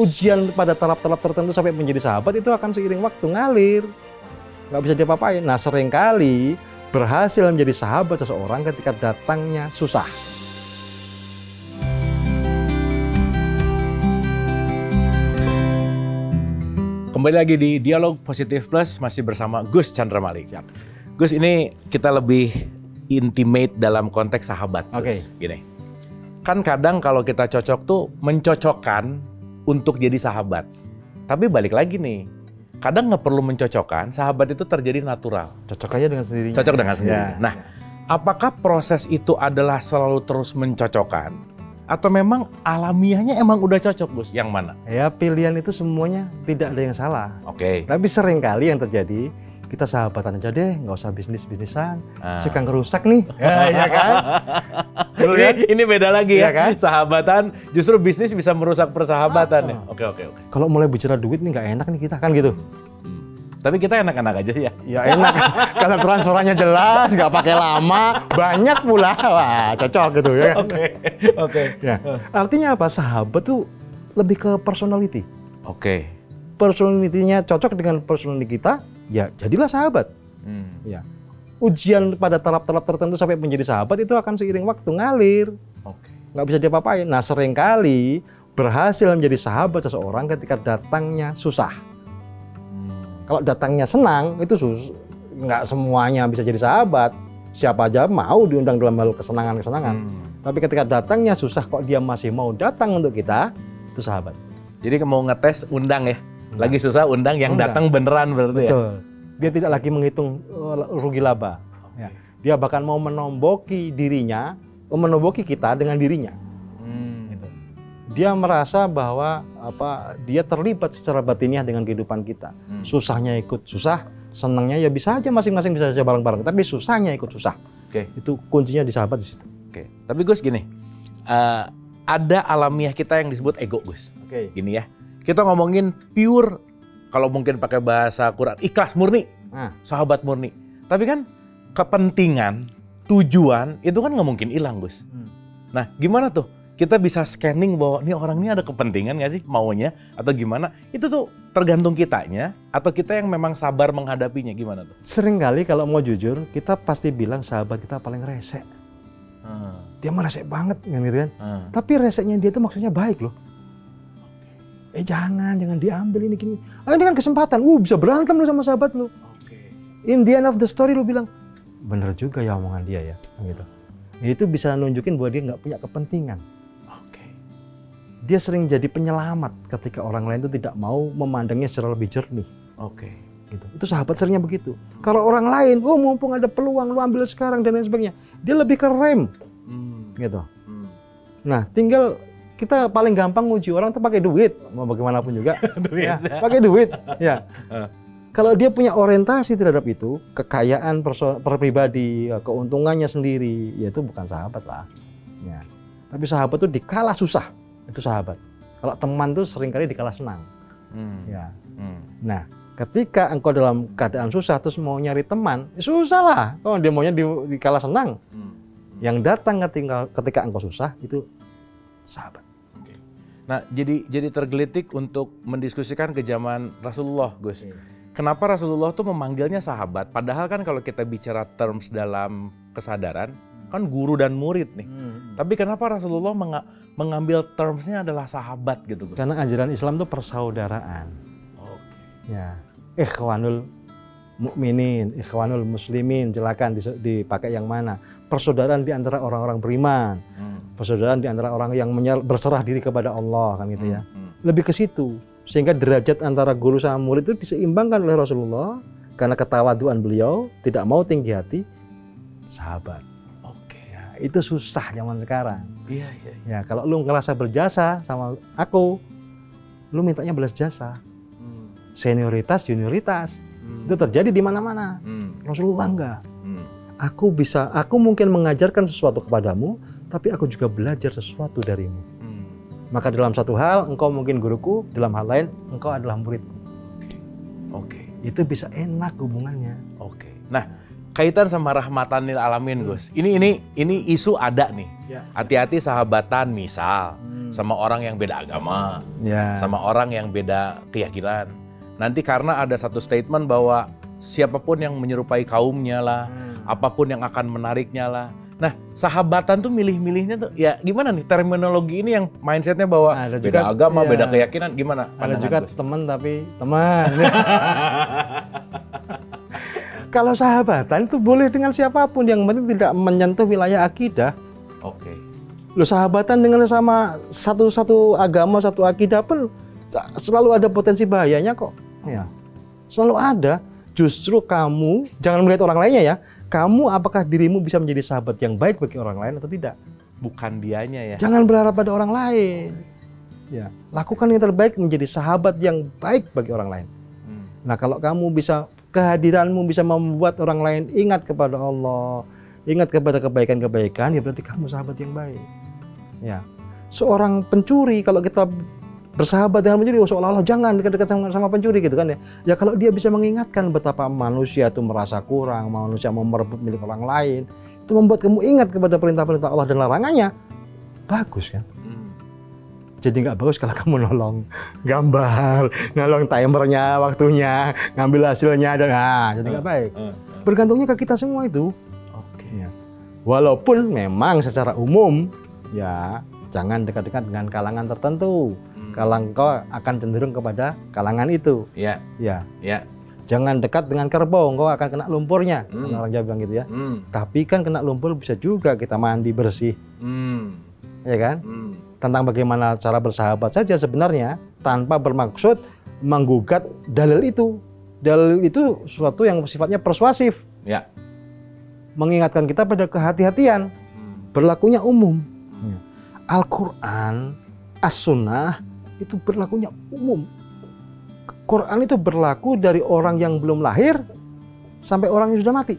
Ujian pada tahap-tahap tertentu sampai menjadi sahabat itu akan seiring waktu ngalir, nggak bisa diapa-apain. Nah, seringkali berhasil menjadi sahabat seseorang ketika datangnya susah. Kembali lagi di Dialog Positif Plus, masih bersama Gus Chandra Malik. Gus, ini kita lebih intimate dalam konteks sahabat. Oke. Gini, kan kadang kalau kita cocok tuh mencocokkan untuk jadi sahabat. Tapi balik lagi nih, kadang nggak perlu mencocokkan, sahabat itu terjadi natural. Cocok aja dengan sendirinya. Cocok dengan sendiri. Ya. Nah, apakah proses itu adalah selalu terus mencocokkan? Atau memang alamiahnya emang udah cocok, Gus? Yang mana? Ya, pilihan itu semuanya tidak ada yang salah. Oke. Tapi seringkali yang terjadi, kita sahabatan aja deh, nggak usah bisnis-bisnisan. Suka ngerusak nih. Ya kan? Ini beda lagi ya, kan? Sahabatan justru bisnis bisa merusak persahabatan ya. Oke. Kalau mulai bicara duit nih nggak enak nih kita, kan gitu. Tapi kita enak-enak aja ya. Ya enak, kalau transferannya jelas, nggak pakai lama, banyak pula, wah cocok gitu ya. Oke. Ya. Artinya apa? Sahabat tuh lebih ke personality. Oke. Personality-nya cocok dengan personality kita, ya jadilah sahabat. Ya. Ujian pada tahap-tahap tertentu sampai menjadi sahabat itu akan seiring waktu ngalir. Oke. Nggak bisa diapa-apain. Nah, seringkali berhasil menjadi sahabat seseorang ketika datangnya susah. Kalau datangnya senang, itu nggak semuanya bisa jadi sahabat. Siapa aja mau diundang dalam hal kesenangan-kesenangan. Tapi ketika datangnya susah, kok dia masih mau datang untuk kita, itu sahabat. Jadi mau ngetes undang ya. Lagi susah undang yang datang beneran berarti ya. Betul. Dia tidak lagi menghitung rugi laba. Ya. Dia bahkan mau menomboki dirinya, menomboki kita dengan dirinya. Gitu. Dia merasa bahwa dia terlibat secara batiniah dengan kehidupan kita. Susahnya ikut susah, senangnya ya bisa aja masing-masing bisa aja bareng-bareng. Tapi susahnya ikut susah. Oke. Itu kuncinya di sahabat di situ. Oke. Tapi Gus gini, ada alamiah kita yang disebut ego, Gus. Oke. Gini ya. Kita ngomongin pure, kalau mungkin pakai bahasa Quran, ikhlas murni, sahabat murni. Tapi kan kepentingan, tujuan itu kan nggak mungkin hilang, Gus. Nah, gimana tuh? Kita bisa scanning bahwa nih orang ini ada kepentingan nggak sih maunya atau gimana? Itu tuh tergantung kitanya atau kita yang memang sabar menghadapinya, gimana tuh? Seringkali kalau mau jujur, kita pasti bilang sahabat kita paling rese. Dia mah rese banget, kan gitu kan? Tapi reseknya dia tuh maksudnya baik loh. Jangan diambil ini gini. Ini kan kesempatan, bisa berantem lu sama sahabat lu. In the end of the story lu bilang, bener juga ya omongan dia ya, gitu. Itu bisa nunjukin bahwa dia nggak punya kepentingan. Dia sering jadi penyelamat ketika orang lain itu tidak mau memandangnya secara lebih jernih. Gitu. Itu sahabat seringnya begitu. Kalau orang lain, mumpung ada peluang, lu ambil sekarang dan lain sebagainya. Dia lebih ke rem, gitu. Nah, tinggal kita paling gampang nguji orang tuh pakai duit, mau bagaimanapun juga. Ya, pakai duit. Ya. Kalau dia punya orientasi terhadap itu, kekayaan pribadi, keuntungannya sendiri, ya itu bukan sahabat lah. Ya. Tapi sahabat tuh dikala susah, itu sahabat. Kalau teman tuh seringkali dikala senang. Ya. Nah, ketika engkau dalam keadaan susah terus mau nyari teman, susah lah. Kalau dia maunya dikala senang. Yang datang ketika engkau susah itu sahabat. Nah, jadi tergelitik untuk mendiskusikan ke zaman Rasulullah, Gus. Kenapa Rasulullah tuh memanggilnya sahabat? Padahal kan kalau kita bicara terms dalam kesadaran, kan guru dan murid nih. Tapi kenapa Rasulullah mengambil termsnya adalah sahabat gitu, Gus? Karena ajaran Islam itu persaudaraan. Ya, ikhwanul mukminin, ikhwanul muslimin, silakan dipakai yang mana? Persaudaraan di antara orang-orang beriman. Persaudaraan di antara orang yang berserah diri kepada Allah, kan gitu ya. Lebih ke situ. Sehingga derajat antara guru sama murid itu diseimbangkan oleh Rasulullah karena ketawaduan beliau, tidak mau tinggi hati, sahabat. Ya, itu susah zaman sekarang. Iya. Ya, kalau lu ngerasa berjasa sama aku, lu mintanya balas jasa. Senioritas, junioritas. Itu terjadi di mana-mana. Rasulullah enggak. Aku mungkin mengajarkan sesuatu kepadamu, tapi aku juga belajar sesuatu darimu. Maka dalam satu hal, engkau mungkin guruku, dalam hal lain, engkau adalah muridku. Itu bisa enak hubungannya. Nah, kaitan sama rahmatan lil alamin, Gus. Ini isu ada nih. Hati-hati sahabatan misal sama orang yang beda agama, sama orang yang beda keyakinan. Nanti karena ada satu statement bahwa siapapun yang menyerupai kaumnya lah, apapun yang akan menariknya lah. Nah, sahabatan tuh milih-milihnya tuh ya gimana nih terminologi ini yang mindsetnya bahwa beda agama, beda keyakinan, gimana? Ada juga teman tapi teman. Kalau sahabatan itu boleh dengan siapapun, yang penting tidak menyentuh wilayah akidah. Oke. Lo sahabatan dengan sama satu agama, satu akidah pun selalu ada potensi bahayanya kok. Ya. Selalu ada. Justru kamu jangan melihat orang lainnya ya. Kamu apakah dirimu bisa menjadi sahabat yang baik bagi orang lain atau tidak? Bukan dianya ya. Jangan berharap pada orang lain. Ya, lakukan yang terbaik menjadi sahabat yang baik bagi orang lain. Nah, kalau kamu bisa, kehadiranmu bisa membuat orang lain ingat kepada Allah, ingat kepada kebaikan-kebaikan, ya berarti kamu sahabat yang baik. Ya. Seorang pencuri kalau kita bersahabat dengan pencuri, seolah-olah jangan dekat-dekat sama pencuri gitu kan ya. Ya kalau dia bisa mengingatkan betapa manusia itu merasa kurang, manusia mau merebut milik orang lain, itu membuat kamu ingat kepada perintah-perintah Allah dan larangannya, bagus kan? Jadi nggak bagus kalau kamu nolong gambar, nolong timernya, waktunya, ngambil hasilnya, dan jadi nggak baik. Bergantungnya ke kita semua itu. Oke. Ya. Walaupun memang secara umum, ya jangan dekat-dekat dengan kalangan tertentu. Kalau engkau akan cenderung kepada kalangan itu. Ya. Jangan dekat dengan kerbau, engkau akan kena lumpurnya. Orang Jawa bilang gitu ya. Tapi kan kena lumpur bisa juga kita mandi bersih. Ya kan? Tentang bagaimana cara bersahabat saja sebenarnya, tanpa bermaksud menggugat dalil itu. Dalil itu sesuatu yang sifatnya persuasif. Ya. Mengingatkan kita pada kehati-hatian. Berlakunya umum. Al-Quran, As-Sunnah, itu berlakunya umum. Quran itu berlaku dari orang yang belum lahir sampai orang yang sudah mati.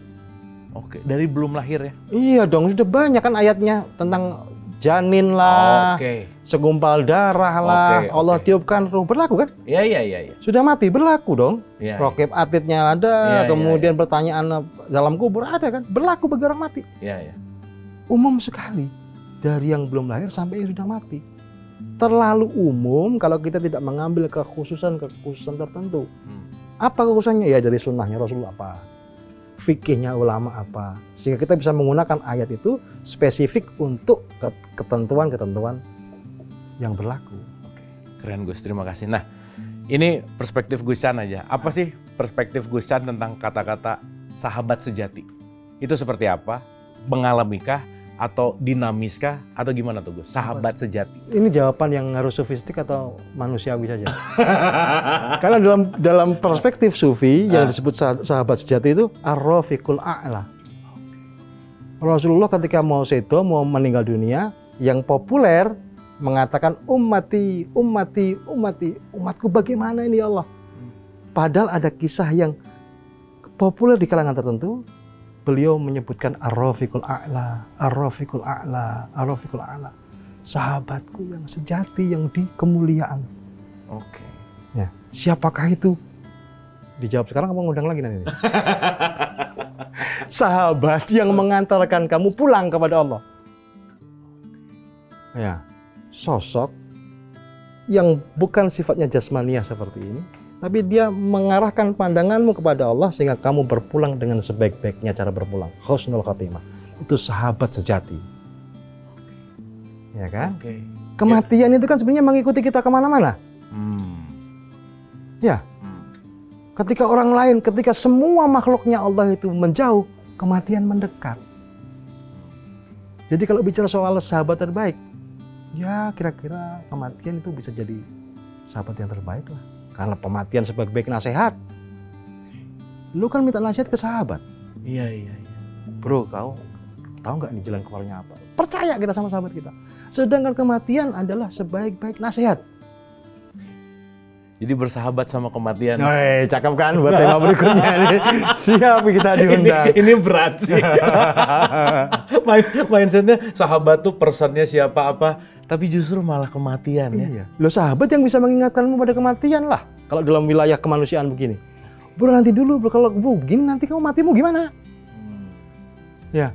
Oke, dari belum lahir ya? Iya dong, sudah banyak kan ayatnya tentang janin lah, segumpal darah lah, Allah tiupkan ruh, berlaku kan? Iya. Sudah mati, berlaku dong. Rokib atidnya ada, kemudian pertanyaan dalam kubur ada kan? Berlaku bagi orang mati. Iya. Umum sekali, dari yang belum lahir sampai yang sudah mati. Terlalu umum kalau kita tidak mengambil kekhususan tertentu. Apa kekhususannya? Ya dari sunnahnya Rasulullah apa, fikihnya ulama apa, sehingga kita bisa menggunakan ayat itu spesifik untuk ketentuan-ketentuan yang berlaku. Oke, keren Gus, terima kasih. Nah, ini perspektif Gusan aja. Apa sih perspektif Gusan tentang kata-kata sahabat sejati? Itu seperti apa? Mengalamikah? Atau dinamiskah? Atau gimana tuh Gus? Sahabat sejati. Ini jawaban yang harus sufistik atau manusiawi saja? Karena dalam perspektif sufi yang disebut sahabat sejati itu ar-rafiqul a'la. Rasulullah ketika mau sedo, mau meninggal dunia, yang populer mengatakan ummati, umatku bagaimana ini ya Allah? Padahal ada kisah yang populer di kalangan tertentu. Beliau menyebutkan ar-rafiqul a'la, ar-rafiqul a'la, ar-rafiqul a'la. Sahabatku yang sejati, yang di kemuliaan. Oke. Ya, siapakah itu? Dijawab sekarang, kamu ngundang lagi nanti. Sahabat yang mengantarkan kamu pulang kepada Allah. Ya, sosok yang bukan sifatnya jasmaniah seperti ini, tapi dia mengarahkan pandanganmu kepada Allah sehingga kamu berpulang dengan sebaik-baiknya cara berpulang. Husnul khatimah. Itu sahabat sejati. Ya kan? Kematian itu kan sebenarnya mengikuti kita kemana-mana. Ya. Ketika orang lain, ketika semua makhluknya Allah itu menjauh, kematian mendekat. Jadi kalau bicara soal sahabat terbaik, ya kira-kira kematian itu bisa jadi sahabat yang terbaik lah. Karena pematian sebaik-baik nasihat. Lu kan minta nasihat ke sahabat. Iya. Bro, kau tahu nggak nih jalan keluarnya apa? Percaya kita sama sahabat kita. Sedangkan kematian adalah sebaik-baik nasihat. Jadi bersahabat sama kematian. Woi, cakep kan buat tema berikutnya nih. Siap kita diundang. Ini berat sih. Mindsetnya sahabat tuh personnya siapa apa, tapi justru malah kematian ya. Iya. Lo sahabat yang bisa mengingatkanmu pada kematian lah. Kalau dalam wilayah kemanusiaan begini. Bro nanti dulu, bro kalau begini nanti kamu matimu gimana? Ya.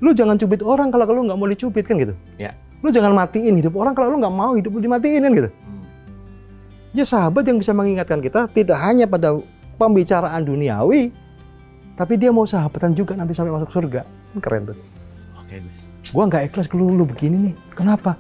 Lu jangan cubit orang kalau lu nggak mau dicubit kan gitu. Ya. Lu jangan matiin hidup orang kalau lu nggak mau hidup lu dimatiin kan gitu. Ya sahabat yang bisa mengingatkan kita tidak hanya pada pembicaraan duniawi, tapi dia mau sahabatan juga nanti sampai masuk surga. Keren tuh. Oke, Gus. Gua nggak ikhlas kalau lu begini nih. Kenapa?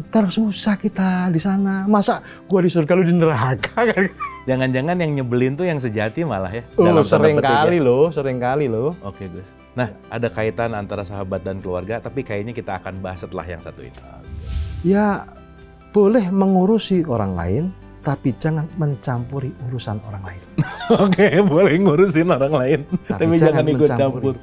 Ntar susah kita di sana. Masa gua di surga lu di neraka kan? Jangan-jangan yang nyebelin tuh yang sejati malah ya? Sering kali loh. Oke, Gus. Nah, ada kaitan antara sahabat dan keluarga, tapi kayaknya kita akan bahas setelah yang satu ini. Ya, boleh mengurusi orang lain, tapi jangan mencampuri urusan orang lain. Oke, boleh ngurusin orang lain, tapi jangan ikut campur.